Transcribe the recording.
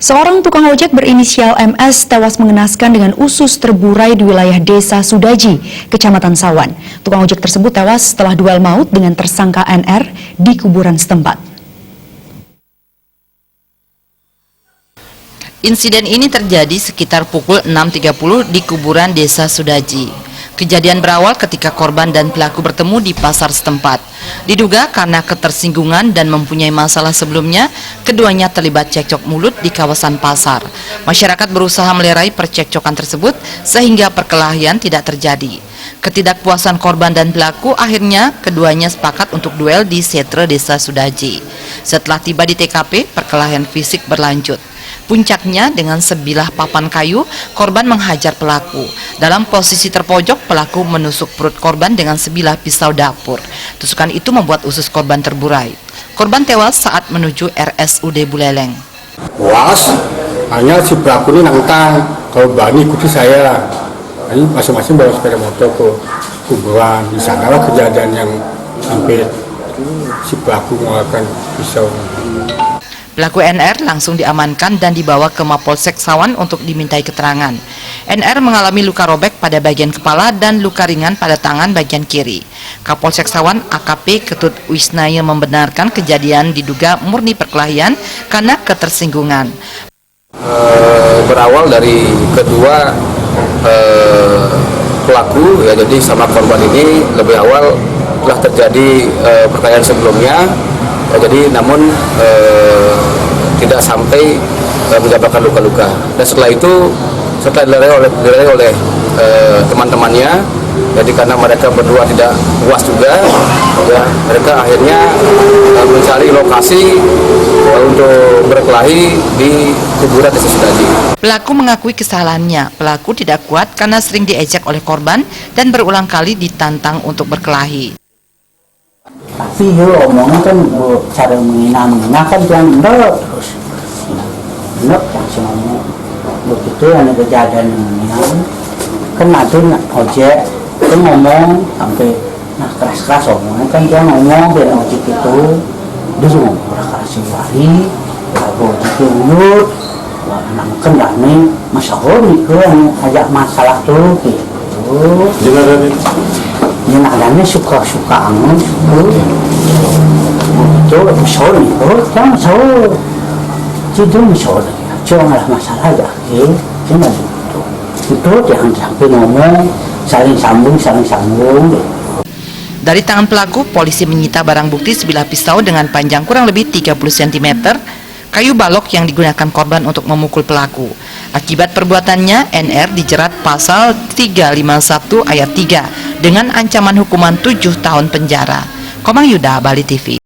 Seorang tukang ojek berinisial MS tewas mengenaskan dengan usus terburai di wilayah Desa Sudaji, Kecamatan Sawan. Tukang ojek tersebut tewas setelah duel maut dengan tersangka NR di kuburan setempat. Insiden ini terjadi sekitar pukul 6.30 di kuburan Desa Sudaji. Kejadian berawal ketika korban dan pelaku bertemu di pasar setempat. Diduga karena ketersinggungan dan mempunyai masalah sebelumnya, keduanya terlibat cekcok mulut di kawasan pasar. Masyarakat berusaha melerai percekcokan tersebut sehingga perkelahian tidak terjadi. Ketidakpuasan korban dan pelaku, akhirnya keduanya sepakat untuk duel di setre Desa Sudaji. Setelah tiba di TKP, perkelahian fisik berlanjut. Puncaknya dengan sebilah papan kayu, korban menghajar pelaku. Dalam posisi terpojok, pelaku menusuk perut korban dengan sebilah pisau dapur. Tusukan itu membuat usus korban terburai. Korban tewas saat menuju RSUD Buleleng. Was, hanya si pelaku ini nantang, kalau Bani ikuti saya. Ini masing-masing bawa sepeda motor ke kuburan. Di sanalah kejadian yang hampir si pelaku mengeluarkan pisau. Pelaku NR langsung diamankan dan dibawa ke Mapolsek Sawan untuk dimintai keterangan. NR mengalami luka robek pada bagian kepala dan luka ringan pada tangan bagian kiri. Kapolsek Sawan AKP Ketut Wisnaya membenarkan kejadian diduga murni perkelahian karena ketersinggungan. Berawal dari kedua pelaku, ya, jadi sama korban ini lebih awal telah terjadi perkelahian sebelumnya. Jadi namun tidak sampai menyebabkan luka-luka. Dan setelah itu, setelah dilerai oleh teman-temannya, jadi karena mereka berdua tidak puas juga, ya, mereka akhirnya mencari lokasi untuk berkelahi di kuburan Desa Sudaji. Pelaku mengakui kesalahannya. Pelaku tidak kuat karena sering diejek oleh korban dan berulang kali ditantang untuk berkelahi. Tapi omongnya kan cara menghina kan jangan ndok terus ndok langsung ngomong begitu. Ada kejadian menghina kan ada ojek itu ngomong sampai keras-keras omongnya kan dia ngomong biar ojek itu dia cuma keras sekali lalu ojek itu mulut anak kendali masalah itu ajak masalah tuh gitu. Yang adanya suka-suka angin itu misalnya jangan tahu jadi misalnya cuma masalah aja cuma itu jangan sampai ngomong saling sambung. Dari tangan pelaku, polisi menyita barang bukti sebilah pisau dengan panjang kurang lebih 30 cm, kayu balok yang digunakan korban untuk memukul pelaku. Akibat perbuatannya, NR dijerat pasal 351 ayat 3 dengan ancaman hukuman 7 tahun penjara. Komang Yuda, Bali TV.